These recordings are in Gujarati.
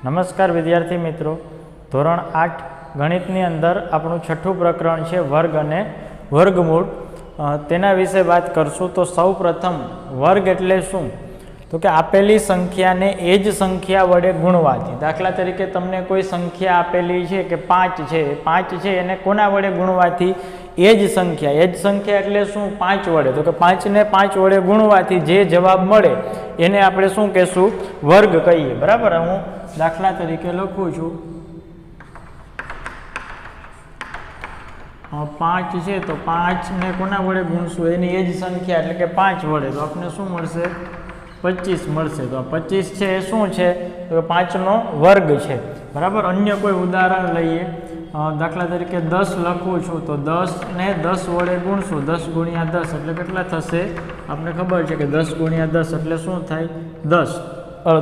નમસ્કાર વિદ્યાર્થી મિત્રો, ધોરણ 8 ગણિતની અંદર આપણું છઠ્ઠું પ્રકરણ છે વર્ગ અને વર્ગમૂળ. તેના વિશે વાત કરશું. તો સૌ પ્રથમ વર્ગ એટલે શું? તો કે આપેલી સંખ્યાને એ જ સંખ્યા વડે ગુણવાથી. દાખલા તરીકે તમને કોઈ સંખ્યા આપેલી છે કે 5 છે, 5 છે એને કોના વડે ગુણવાથી? એ જ સંખ્યા. એ જ સંખ્યા એટલે શું? 5 વડે. તો કે 5 ને 5 વડે ગુણવાથી જે જવાબ મળે એને આપણે શું કહેશું? વર્ગ કહીએ. બરાબર. હું દાખલા તરીકે લખું છું 5 છે, તો 5 ને કોના વડે ગુણશું? એની એ જ સંખ્યા એટલે કે 5 વડે. તો આપણે શું મળશે? 25 મળશે. તો 25 છે એ શું છે? તો 5 નો વર્ગ છે. બરાબર. અન્ય કોઈ ઉદાહરણ લઈએ. દાખલા તરીકે 10 લખું છું, તો 10 ને 10 વડે ગુણશું. 10 ગુણ્યા 10 એટલે કેટલા થશે? આપણે ખબર છે કે 10 ગુણ્યા 10 એટલે શું થાય? 10.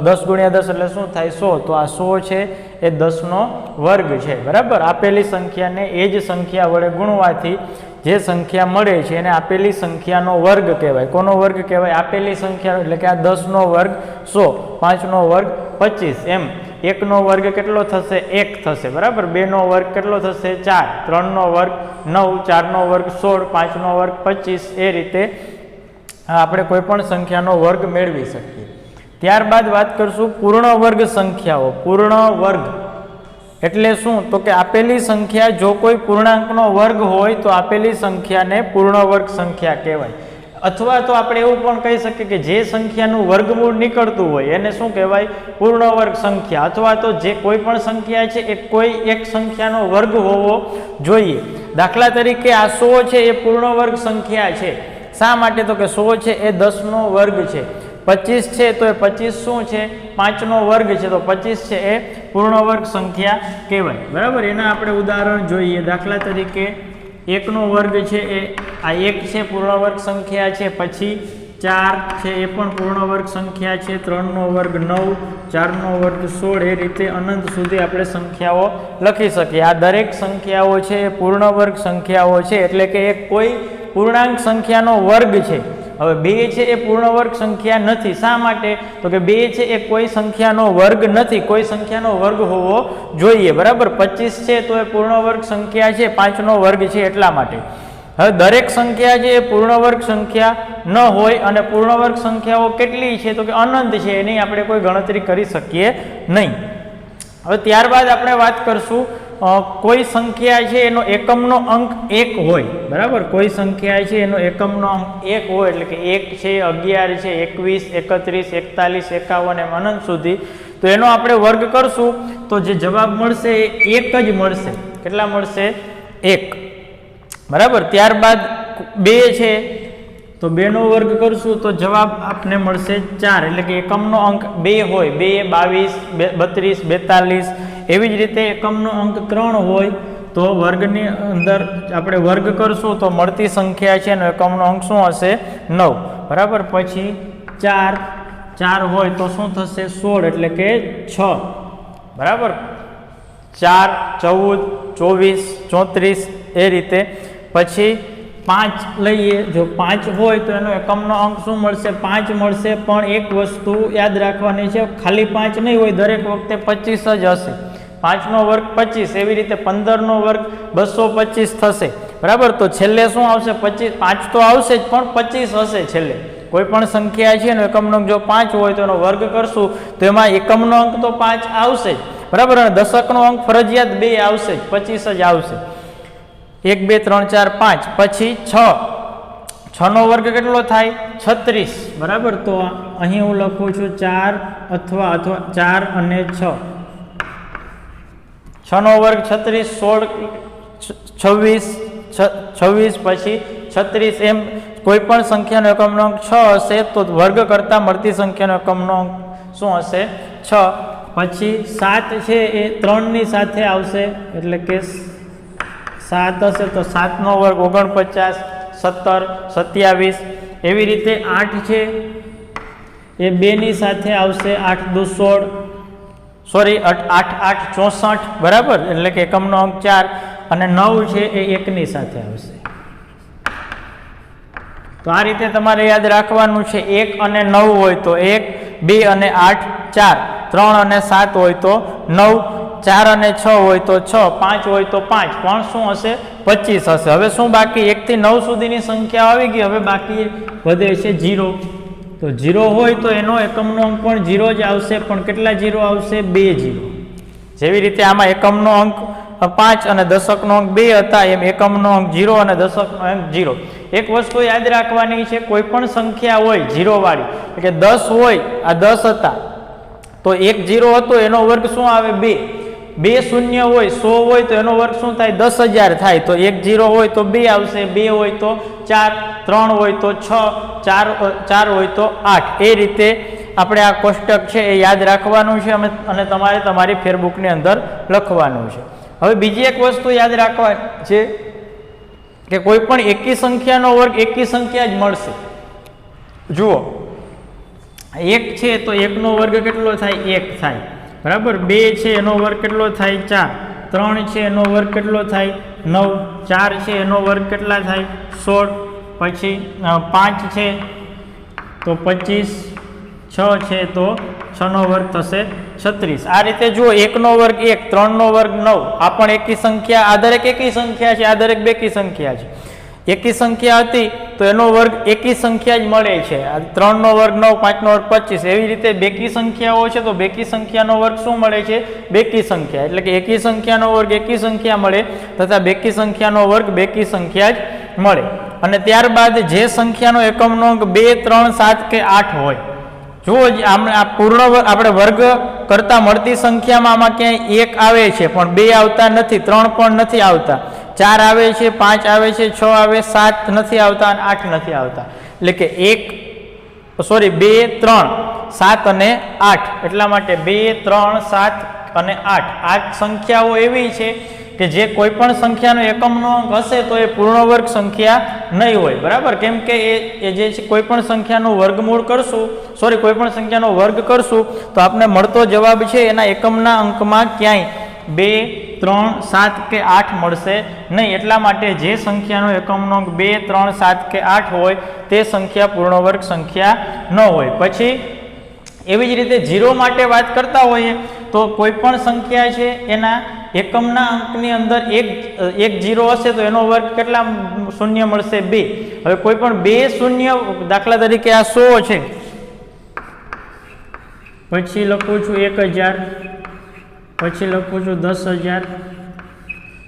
10 ગુણ્યા 10 એટલે શું થાય? 100. તો આ 100 છે એ 10 નો વર્ગ છે. બરાબર. આપેલી સંખ્યાને એ જ સંખ્યા વડે ગુણવાથી જે સંખ્યા મળે છે એને આપેલી સંખ્યાનો વર્ગ કહેવાય. કોનો વર્ગ કહેવાય? આપેલી સંખ્યા. એટલે કે આ 10 નો વર્ગ 100, 5 નો વર્ગ 25, એમ 1 નો વર્ગ કેટલો થશે? 1 થશે. બરાબર. 2 નો વર્ગ કેટલો થશે? 4. 3 નો વર્ગ 9, 4 નો વર્ગ 16, 5 નો વર્ગ 25. એ રીતે આપણે કોઈ પણ સંખ્યાનો વર્ગ મેળવી શકીએ. ત્યારબાદ વાત કરશું પૂર્ણ વર્ગ સંખ્યાઓ. પૂર્ણ વર્ગ એટલે શું? તો કે આપેલી સંખ્યા જો કોઈ પૂર્ણાંકનો વર્ગ હોય તો આપેલી સંખ્યાને પૂર્ણ વર્ગ સંખ્યા કહેવાય. અથવા તો આપણે એવું પણ કહી શકીએ કે જે સંખ્યાનું વર્ગમૂળ નીકળતું હોય એને શું કહેવાય? પૂર્ણ વર્ગ સંખ્યા. અથવા તો જે કોઈ પણ સંખ્યા છે એ કોઈ એક સંખ્યાનો વર્ગ હોવો જોઈએ. દાખલા તરીકે આ 100 છે એ પૂર્ણ વર્ગ સંખ્યા છે. શા માટે? તો કે 100 છે એ 10 નો વર્ગ છે. 25 છે તો એ 25 શું છે? 5 નો વર્ગ છે. તો 25 છે એ પૂર્ણ વર્ગ સંખ્યા કહેવાય. બરાબર. એના આપણે ઉદાહરણ જોઈએ. દાખલા તરીકે 1 નો વર્ગ છે એ આ 1 છે, પૂર્ણ વર્ગ સંખ્યા છે. પછી 4 છે એ પણ પૂર્ણ વર્ગ સંખ્યા છે. 3 નો વર્ગ 9, 4 નો વર્ગ 16. એ રીતે અનંત સુધી આપણે સંખ્યાઓ લખી શકીએ. આ દરેક સંખ્યાઓ છે એ પૂર્ણ વર્ગ સંખ્યાઓ છે. એટલે કે એ કોઈ પૂર્ણાંક સંખ્યાનો વર્ગ છે. હવે 2 છે એ પૂર્ણ વર્ગ સંખ્યા નથી. શા માટે? તો કે 2 છે એ કોઈ સંખ્યાનો વર્ગ નથી. કોઈ સંખ્યાનો વર્ગ હોવો જોઈએ. બરાબર. 25 છે તો એ પૂર્ણ વર્ગ સંખ્યા છે. 5 નો વર્ગ છે એટલા માટે. હવે દરેક સંખ્યા છે એ પૂર્ણ વર્ગ સંખ્યા ન હોય. અને પૂર્ણ વર્ગ સંખ્યાઓ કેટલી છે? તો કે અનંત છે. એની આપણે કોઈ ગણતરી કરી શકીએ નહીં. હવે ત્યારબાદ આપણે વાત કરશું કોઈ સંખ્યા છે એનો એકમનો અંક 1 હોય. બરાબર. કોઈ સંખ્યા છે એનો એકમનો અંક 1 હોય. એટલે કે 1 છે, 11 છે, 21, 31, 41, 51 એમ અનંત સુધી. તો એનો આપણે વર્ગ કરશું તો જે જવાબ મળશે એ 1 જ મળશે. કેટલા મળશે? 1. બરાબર. ત્યારબાદ 2 છે તો 2 નો વર્ગ કરશું તો જવાબ આપને મળશે 4. એટલે કે એકમનો અંક 2 હોય. 2, 22, 32, 42. એવી જ રીતે એકમનો અંક 3 હોય તો વર્ગની અંદર આપણે વર્ગ કરશું તો મળતી સંખ્યા છે એનો એકમનો અંક શું હશે? 9. બરાબર. પછી 4 હોય તો શું થશે? 16. એટલે કે 6. બરાબર. 4, 14, 24, 34 એ રીતે. પછી 5 લઈએ. જો 5 હોય તો એનો એકમનો અંક શું મળશે? 5 મળશે. પણ એક વસ્તુ યાદ રાખવાની છે, ખાલી 5 નહીં હોય, દરેક વખતે 25 જ હશે. 5 નો વર્ગ 25. એવી રીતે 15 નો વર્ગ 225 થશે. બરાબર. તો છેલ્લે શું આવશે? 25. 5 તો આવશે જ પણ 25 હશે છેલ્લે. કોઈ પણ સંખ્યા છે એનો એકમનો અંક જો 5 હોય તો એનો વર્ગ કરશું તો એમાં એકમનો અંક તો 5 આવશે જ. બરાબર. અને દશકનો અંક ફરજિયાત 2 આવશે જ. 25 જ આવશે. 1, 2, 3, 4, 5. પછી 6 નો વર્ગ કેટલો થાય? 36. બરાબર. તો અહીં હું લખું છું 4 અથવા 4 અને 6. 6 નો વર્ગ 36, 16, 26, પછી 36. એમ કોઈ પણ સંખ્યાનો એકમનો અંક 6 હશે તો વર્ગ કરતા મળતી સંખ્યાનો એકમનો અંક શું હશે? 6. પછી 7 છે એ 3 ની સાથે આવશે. એટલે કે 7 હશે તો 7 નો વર્ગ 49, 17, 27. એવી રીતે 8 છે એ 2 ની સાથે આવશે. 8, 2, 16. સોરી 8, 8, 64. બરાબર. એટલે કે એકમનો અંક 4. અને 9 છે એ 1 ની સાથે આવશે. તો આ રીતે તમારે યાદ રાખવાનું છે. 1 અને 9 હોય તો 1, 2 અને 8, 4. 3 અને 7 હોય તો 9, 4 અને 6 હોય તો 6, 5 હોય તો 5, પણ શું હશે 25 હશે. હવે શું બાકી 1 થી 9 સુધીની સંખ્યા આવી ગઈ. હવે બાકી વધે છે 0. તો 0 હોય તો એનો એકમનો અંક પણ 0 જ આવશે, પણ કેટલા 0 આવશે? 2 0. જેવી રીતે આમાં એકમનો અંક 5 અને દશકનો અંક 2 હતા, એમ એકમનો અંક 0 અને દશકનો અંક 0. એક વસ્તુ યાદ રાખવાની છે, કોઈ પણ સંખ્યા હોય 0 વાળી, એટલે કે 10 હોય, આ 10 હતા તો 1 0 હતો એનો વર્ગ શું આવે? 2. 2 શૂન્ય હોય, 100 હોય તો એનો વર્ગ શું થાય? 10,000 થાય. તો 1 0 હોય તો 2 આવશે, 2 હોય તો 4, 3 હોય તો 6, 4 હોય તો 8. એ રીતે આપણે આ કોષ્ટક છે એ યાદ રાખવાનું છે અને તમારે તમારી ફેરબુકની અંદર લખવાનું છે. હવે બીજી એક વસ્તુ યાદ રાખવાની છે કે કોઈ પણ એકી સંખ્યાનો વર્ગ એકી સંખ્યા જ મળશે. જુઓ, 1 છે તો 1 નો વર્ગ કેટલો થાય? 1 થાય, બરાબર. 2 છે એનો વર્ગ કેટલો થાય? 4. 3 છે એનો વર્ગ કેટલો થાય? 9. 4 છે એનો વર્ગ કેટલા થાય? 16. પછી 5 છે તો 25, 6 છે તો 6 નો વર્ગ થશે 36. આ રીતે જુઓ, 1 નો વર્ગ 1, 3 નો વર્ગ 9. આ પણ એકી સંખ્યા, આ દરેક એકી સંખ્યા છે, આ દરેક બેકી સંખ્યા છે. એકી સંખ્યા હતી તો એનો વર્ગ એકી સંખ્યા જ મળે છે. 3 નો વર્ગ 9, 5 નો વર્ગ 25. એવી રીતે બેકી સંખ્યાઓ છે તો બેકી સંખ્યાનો વર્ગ શું મળે છે? બેકી સંખ્યા. એટલે કે એકી સંખ્યાનો વર્ગ એકી સંખ્યા મળે તથા બેકી સંખ્યાનો વર્ગ બેકી સંખ્યા જ મળે. અને ત્યારબાદ જે સંખ્યાનો એકમનો અંક 2, 3, 7 કે 8 હોય, જુઓ આ પૂર્ણ આપણે વર્ગ કરતા મળતી સંખ્યામાં આમાં ક્યાંય 1 આવે છે પણ 2 આવતા નથી, 3 પણ નથી આવતા, 4 આવે છે, 5 આવે છે, 6 આવે, 7 નથી આવતા અને 8 નથી આવતા. એટલે કે 2, 3, 7 અને 8. એટલા માટે 2, 3, 7 અને 8 આ સંખ્યાઓ એવી છે કે જે કોઈ પણ સંખ્યાનો એકમનો અંક હશે તો એ પૂર્ણ વર્ગ સંખ્યા નહીં હોય, બરાબર. કેમ કે એ જે છે કોઈ પણ સંખ્યાનું વર્ગમૂળ કરશું, કોઈ પણ સંખ્યાનો વર્ગ કરશું તો આપણે મળતો જવાબ છે એના એકમના અંકમાં ક્યાંય 2, 3, 7 કે 8 મળશે નહીં. એટલા માટે જે સંખ્યાનો એકમનો અંક 2, 3, 7 કે 8 હોય તે સંખ્યા પૂર્ણ વર્ગ સંખ્યા ન હોય. પછી એવી જ રીતે 0 માટે વાત કરતા હોઈએ તો કોઈ પણ સંખ્યા છે એના એકમના અંકની અંદર એક 0 હશે તો એનો વર્ગ કેટલા શૂન્ય મળશે? 2. હવે કોઈ પણ 2 શૂન્ય, દાખલા તરીકે આ 100 છે, પછી લખું છું 1000, પછી લખું છું 10,000,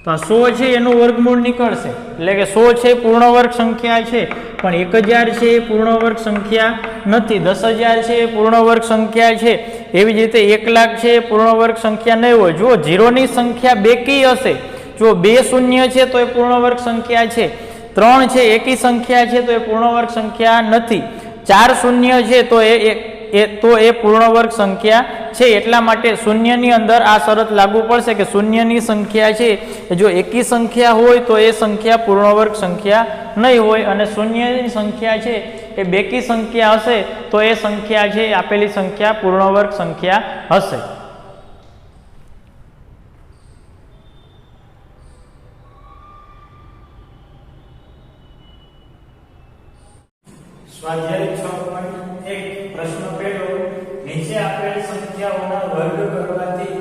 તો આ 100 છે એનું વર્ગમૂળ નીકળશે. એટલે કે 100 છે પૂર્ણ વર્ગ સંખ્યા છે, પણ 1000 છે એ પૂર્ણ વર્ગ સંખ્યા નથી, 10,000 છે એ પૂર્ણ વર્ગ સંખ્યા છે. એવી જ રીતે 1,00,000 છે એ પૂર્ણ વર્ગ સંખ્યા નહીં હોય. જુઓ, 0 ની સંખ્યા બેકી હશે. જો 2 શૂન્ય છે તો એ પૂર્ણ વર્ગ સંખ્યા છે, 3 છે એકી સંખ્યા છે તો એ પૂર્ણ વર્ગ સંખ્યા નથી, 4 શૂન્ય છે તો એ પૂર્ણ વર્ગ સંખ્યા છે. એટલા માટે શૂન્યની અંદર આ શરત લાગુ પડશે કે શૂન્યની સંખ્યા છે જો એકી સંખ્યા હોય તો એ સંખ્યા પૂર્ણ વર્ગ સંખ્યા નહીં હોય, અને શૂન્યની સંખ્યા છે એ બેકી સંખ્યા હશે તો એ સંખ્યા છે આપેલી સંખ્યા પૂર્ણ વર્ગ સંખ્યા હશે. સ્વાધ્યાય 6.1 પ્રશ્ન પહેલો, નીચે આપેલ સંખ્યાઓના વર્ગ કરવાથી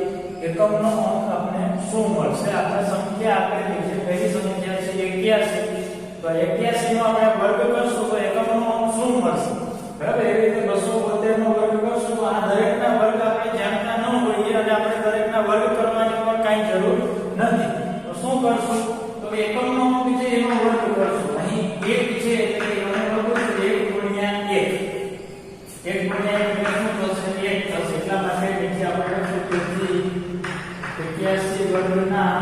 એકમનો અંક આપણે શું મળશે? આપણે સંખ્યા આપેલી છે, પહેલી સંખ્યા છે 81, તો 81 નો આપણે વર્ગ કરશું તો એકમનો અંક શું મળશે? બરાબર. એવી રીતે 272 નો વર્ગ કરશું તો આ દરેકના વર્ગ આપણે જાણતા ન હોઈએ અને આપણે દરેકના વર્ગ કરવાની પણ કાંઈ જરૂર નથી. તો શું કરશું? તો એકમનો અંક છે એનો વર્ગ કરશું. અહીં 1 છે એટલે એનો વર્ગ 1 ગુણ્યા 1. 1 ગુણ્યા 1 શું થશે? 1 થશે. એટલા માટે નીચે આપણે લખીશું 81 વર્ગના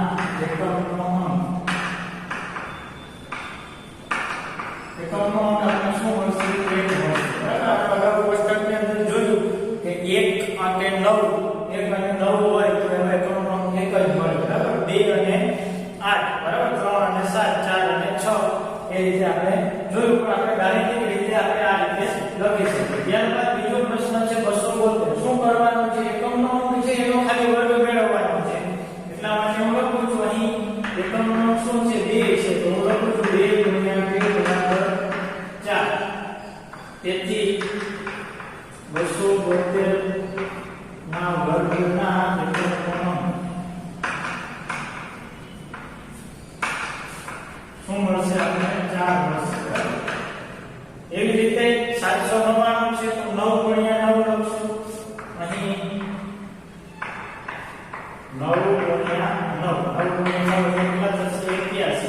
એકમનો અંક. એકમનો અંક આપણે શું મળશે? 1 મળશે. બરાબર. આપણે અગાઉ કોષ્ટકની અંદર જોયું કે 1 અને 9 હોય તો એનો એકમનો અંક 1 જ મળે. બરાબર. 2 અને 8, બરાબર. 3 અને 7, 4 અને 6 એ રીતે આપણે જોયું. પણ આપણે ગાણિતિક રીતે આપણે આ રીતે લખી શકીએ. ત્યારબાદ બીજો પ્રશ્ન છે 272. શું કરવાનું છે? એકમનો અંક છે એનો ખાલી વર્ગ મેળવવાનો છે. એટલા માટે હું લખું છું અહીં એકમનો અંક શું છે? 2 છે, તો હું લખું છું 2 ગુણ્યા 2 બરાબર 4. તેથી 272 ના વર્ગના એકમનો શું મળશે આપણે 4 મળશે એવી રીતે 799 છે તો 9 ગુણ્યા 9 લખશું અહીં 9 ગુણ્યા 9 કેટલા થશે 81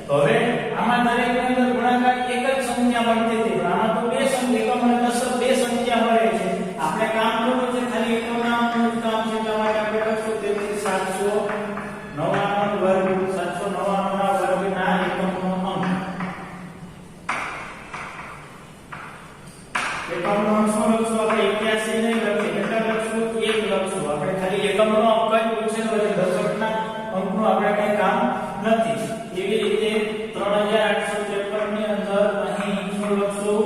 તો હવે આમાં દરેકની અંદર ગુણાકાર એક જ સંખ્યા મળતી હતી આમાં તો બે સંખ્યા એકમના દશક બે સંખ્યા મળે છે આપણે કામ કરવું છે ખાલી એકમના અંકનું કામ છે એટલા માટે આપણે લખશું તેથી 799 વર્ગ 799 ના વર્ગના એકમનો અંક એકમનો અંક શું લખશું આપણે 81 નહીં લખીએ કેટલા લખશું 1 લખશું આપણે ખાલી એકમનો અંક જ પૂછેલો છે દશકના અંકનું આપણે કઈ કામ નથી એવી રીતે 3853 ની અંદર અહીં શું લખશું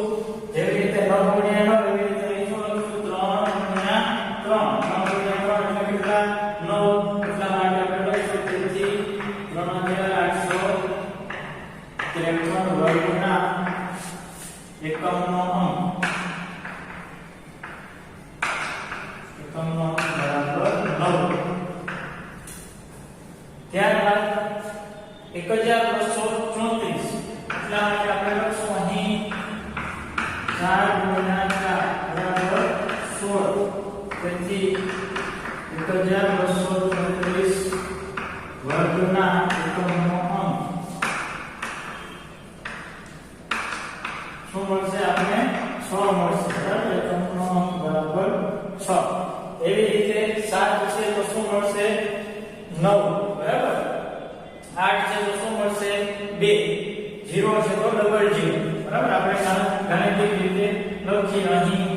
જેવી રીતે 9 ગુણ્યા 9 એવી રીતે અહીં શું લખશું 3 ગુણ્યા 3 3 ગુણ્યા 3 એટલે કેટલા 9 એટલા માટે આપણે લખશું તેથી 3853 વર્ગના એકમનો અંક બરાબર 9 ત્યારબાદ 1234 એટલા માટે આપણે લખશું અહીં 4 ગુણ્યા 4 બરાબર 16 તેથી 1234 વર્ગના એકમનો અંક શું મળશે આપણે 6 મળશે બરાબર એકમનો અંક બરાબર 6 એવી રીતે 7 છે તો શું મળશે 9 બરાબર 8 છે તો શું મળશે 2 0 છે તો ડબલ 0 બરાબર આપણે ગાણિતિક રીતે લખી અહીં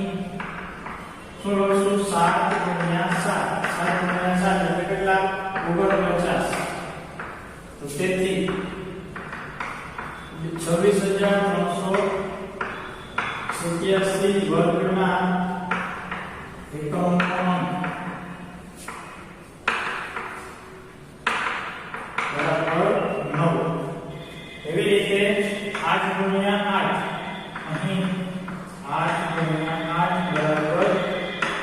શું લખશું 7 ગુણ્યા 7 7 ગુણ્યા 7 એટલે કેટલા 49 તો તેથી 26387 વર્ગના એકમનો અંક બરાબર 9 એવી રીતે 8 ગુણ્યા 8 અહીં 8 ગુણ્યા 8 બરાબર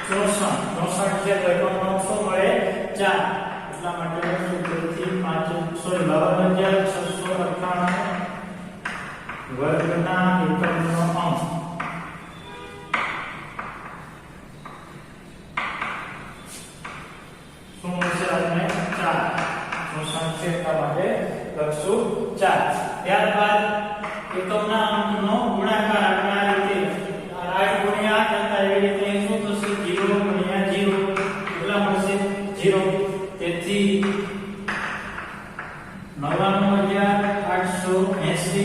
64 છે તો એકમનો અંક શું મળે 4 એટલા માટે લખશું તેથી 52698 વર્ગના એકમનો અંક શું મળશે આપણે 4 64 છે એટલા માટે લખશું 4 ત્યારબાદ એકમના અંકનો ગુણાકાર આપણે આ રીતે 8 ગુણ્યા 8 હતા એવી રીતે શું થશે 0 ગુણ્યા 0 કેટલા મળશે 0 તેથી 99880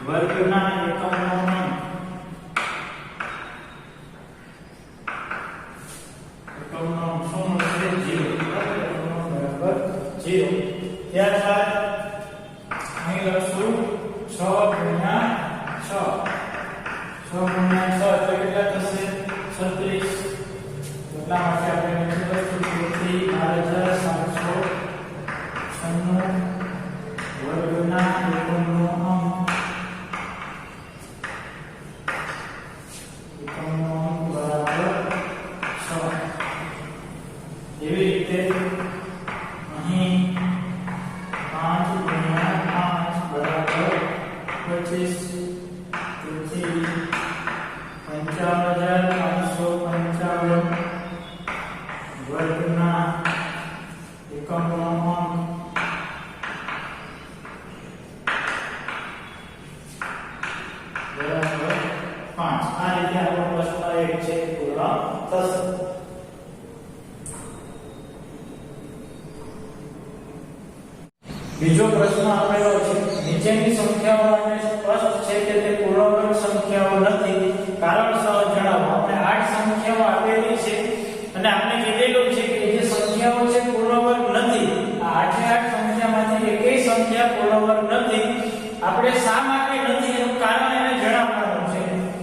વર્ગના એકમનો અંક એકમનો અંક શું મળશે 0 બરાબર 0 ત્યારબાદ અહીં લખશું 6 ગુણ્યા 6 6 ગુણ્યા 6 એટલે કેટલા થશે 36 એટલા માટે આપણે લખશું તેથી 12796 વર્ગના એકમનો અંક બરાબર 6 એવી રીતે અહીં 5 ગુણ્યા 5 બરાબર 25 તેથી 55555 વર્ગના એકમનો અંક બરાબર 5 આ રીતે આપણો પ્રશ્ન 1 છે પૂર્ણ થશે બીજો પ્રશ્ન આપેલો છે નીચેની સંખ્યાઓ માટે સ્પષ્ટ છે કે તે પૂર્ણાંક સંખ્યાઓ નથી કારણ સહ જણાવો આપણે 8 સંખ્યાઓ આપેલી છે અને આપણે કીધેલું છે કે જે સંખ્યાઓ છે પૂર્ણાંક નથી આ 8 સંખ્યામાંથી એકેય સંખ્યા પૂર્ણાંક નથી આપણે શા માટે નથી એનું કારણ એને જણાવવાનું છે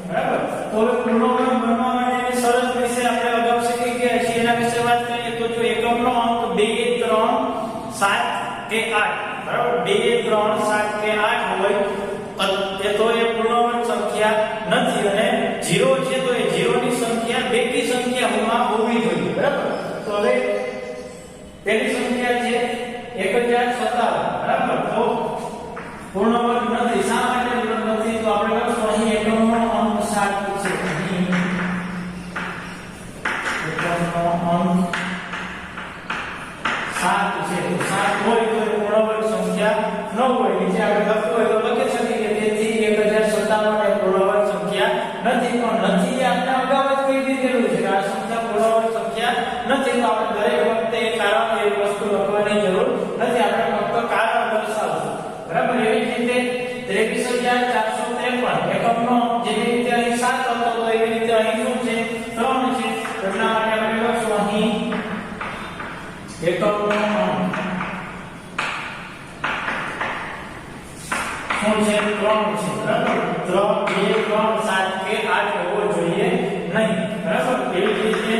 બરાબર તો હવે પૂર્ણાંક બનવા માટેની શરત વિશે આપણે અગાઉ શીખી ગયા છીએ એના વિશે વાત કરીએ તો જો એકમનો અંક 2 3 7 કે 8 બરાબર 2 3 7 કે 8 હોય તો એ પૂર્ણાંક સંખ્યા નથી અને 0 છે તો એ 0 ની સંખ્યા બેકી સંખ્યામાં હોવી જોઈએ બરાબર પહેલી સંખ્યા છે 1057 બરાબર તો પૂર્ણ વર્ગ નથી શા માટે પૂર્ણ નથી તો આપણે લખશું અહીં એકમનો અંક 7 છે અહીં એકમનો અંક 7 છે 7 હોય તો પૂર્ણ વર્ગ સંખ્યા ન હોય નીચે આપણે લખવું હોય તો લખી શકીએ કે તેથી 1057 એ પૂર્ણ વર્ગ સંખ્યા નથી પણ નથી આપણે અગાઉ જ કહી દીધેલું છે કે આ સંખ્યા પૂર્ણ વર્ગ સંખ્યા નથી તો આપણે દરેક વખતે કારણ એ વસ્તુ લખવાની જરૂર નથી આપણે ફક્ત કારણ દર્શાવશું બરાબર એવી જ રીતે 23453 એકમનો જેવી રીતે અહીં 7 હતો તો એવી રીતે અહીં શું છે 3 છે એટલા માટે આપણે લખશું અહીં એકમનો અંક શું છે 3 છે બરાબર 3 2 3 7 કે 8 હોવો જોઈએ નહીં બરાબર એવી રીતે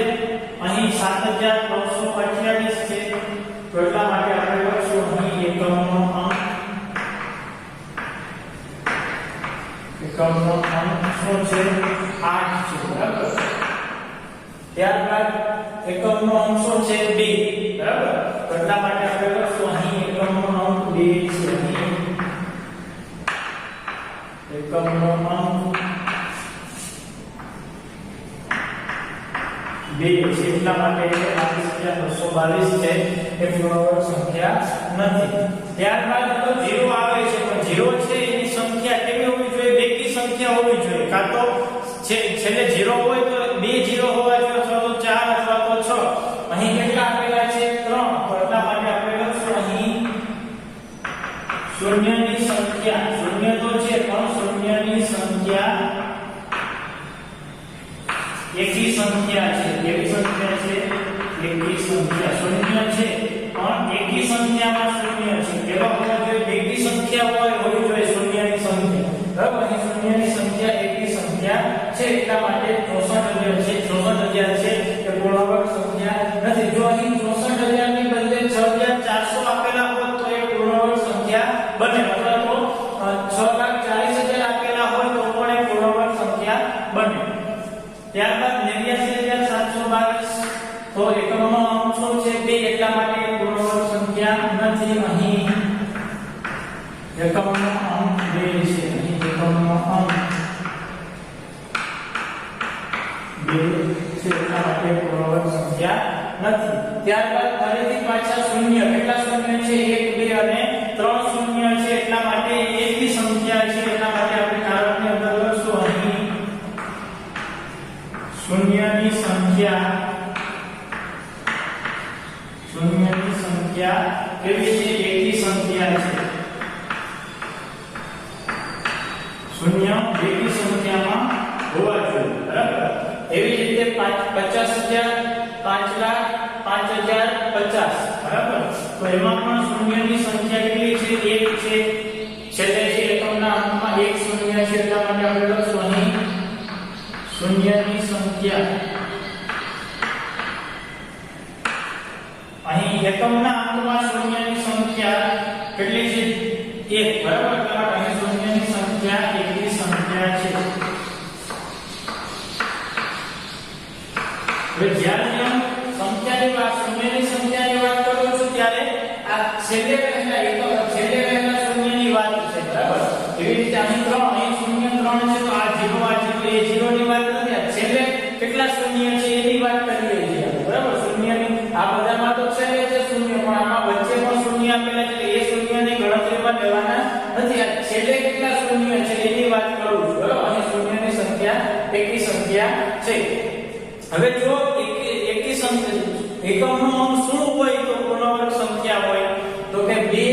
અહીં 7928 છે તો એટલા માટે આપણે લખશું અહીં એકમનો અંક શું છે 8 છે બરાબર ત્યારબાદ એકમનો અંક શું છે 2 બરાબર તો એટલા માટે આપણે લખશું અહીં એકમનો અંક 2 છે અહીં એકમનો અંક 2 છે એટલા માટે 22222 છે એ પૂર્ણ વર્ગ સંખ્યા નથી ત્યારબાદ તો 0 આવે છે પણ 0 છે એની સંખ્યા કેવી હોવી જોઈએ બેકી સંખ્યા હોવી જોઈએ કાં તો છેલ્લે 0 હોય તો 2 0 હોવા જોઈએ અથવા તો 4 અથવા તો 6 અહીં કેટલા આપેલા છે 3 તો એટલા માટે આપણે લખશું અહીં શૂન્યની સંખ્યા શૂન્ય તો છે પણ શૂન્યની સંખ્યા એકી સંખ્યા છે કેવી સંખ્યા છે એકી સંખ્યા શૂન્ય છે પણ એકી સંખ્યામાં શૂન્ય છે કેવા હોવા જોઈએ બેકી સંખ્યા હોવી જોઈએ શૂન્યની સંખ્યા બરાબર અહીં શૂન્યની સંખ્યા એકી સંખ્યા છે એટલા માટે 64000 છે 64000 છે કે પૂર્ણ વર્ગ સંખ્યા નથી જો અહીં 64000 ની બદલે 6400 આપેલા હોત તો એ પૂર્ણ વર્ગ સંખ્યા બને અથવા તો 640000 આપેલા હોય તો પણ એ પૂર્ણ વર્ગ સંખ્યા બને ત્યારબાદ 89722 તો એકમનો અંક શું છે 2 એટલા માટે પૂર્ણ વર્ગ સંખ્યા નથી અહીં એકમનો અંક 2 છે અહીં એકમનો અંક 2 છે એટલા માટે પૂર્ણ વર્ગ સંખ્યા નથી ત્યારબાદ ફરીથી પાછા શૂન્ય કેટલા શૂન્ય છે 1 2 અને 3 શૂન્ય છે એટલા માટે એકી સંખ્યા છે એટલા માટે આપણે કારણની અંદર લખશું અહીં શૂન્યની સંખ્યા કેવી છે એકી સંખ્યા છે શૂન્ય એકી સંખ્યામાં હોવા જોઈએ બરાબર એવી રીતે 50000 5 લાખ 5050 બરાબર તો એમાં પણ શૂન્યની સંખ્યા કેટલી છે 1 છે છેલ્લે છે એકમના અંકમાં 1 શૂન્ય છે એટલા માટે આપણે લખશું અહીં શૂન્યની સંખ્યા અહીં એકમના અંકમાં શૂન્યની સંખ્યા કેટલી છે 1 બરાબર એટલે અહીં શૂન્યની સંખ્યા એકી સંખ્યા છે હવે જ્યારે હું સંખ્યાની વાત શૂન્યની સંખ્યાની વાત કરું છું ત્યારે આ છેલ્લે રહેલા શૂન્યની વાત છે બરાબર એવી રીતે અહીં 3 અહીં શૂન્ય 3 છે તો આ 0 આ 0 એ 0 ની વાત નથી આ છેલ્લે કેટલા શૂન્ય છે એની વાત કરીએ છીએ બરાબર શૂન્યની આ બધામાં તો છેલ્લે છે શૂન્ય પણ આમાં વચ્ચે પણ શૂન્ય આપેલા છે એ શૂન્યની ગણતરીમાં લેવાના નથી આ છેલ્લે કેટલા શૂન્ય છે એની વાત કરું છું બરાબર અહીં શૂન્યની સંખ્યા એકી સંખ્યા છે હવે જો એકી સંખ્યા એકમનો અંક શું હોય તો પૂર્ણ વર્ગ સંખ્યા હોય તો કે 2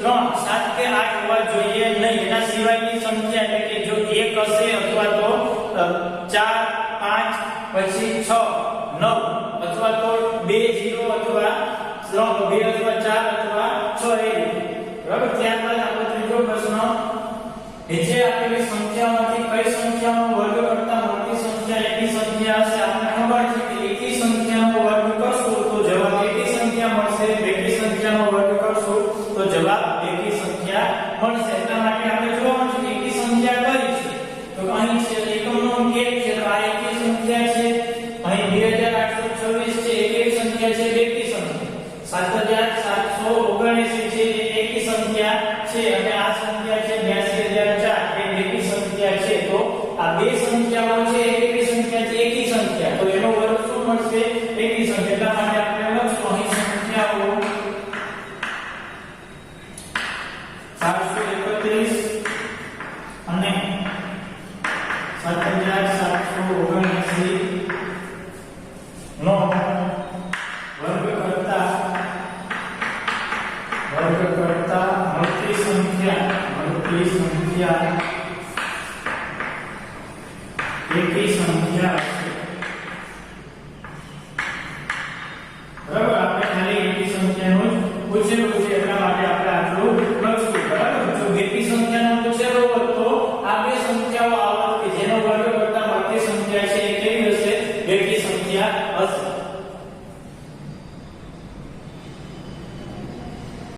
3 7 કે 8 હોવા જોઈએ નહીં એના સિવાયની સંખ્યા એટલે કે જો 1 હશે અથવા તો 4 5 પછી 6 9 અથવા તો 2 0 અથવા 3 2 અથવા 4 અથવા 6 એ બરાબર ત્યારબાદ આપણો ત્રીજો પ્રશ્ન નીચે આપેલી સંખ્યાઓમાંથી કઈ સંખ્યાનો વર્ગ કરતા મોટી સંખ્યા એકી સંખ્યા હશે આપણે ખબર છે કે એકી સંખ્યાનો વર્ગ કરશું તો જવાબ એકી સંખ્યા મળશે બેકી સંખ્યાનો વર્ગ કરશું તો જવાબ બેકી સંખ્યા મળશે એટલા માટે આપણે જોવાનું છે કે એકી સંખ્યા કઈ છે તો અહીં છે એકમનો અંક 1 છે તો આ એકી સંખ્યા છે અહીં 2826 છે એકી સંખ્યા છે બેકી સંખ્યા 7 એકી સંખ્યા એટલા માટે આપણે લખશું અહીં સંખ્યાઓ 731 અને 7779 નો વર્ગ કરતા મળતી સંખ્યા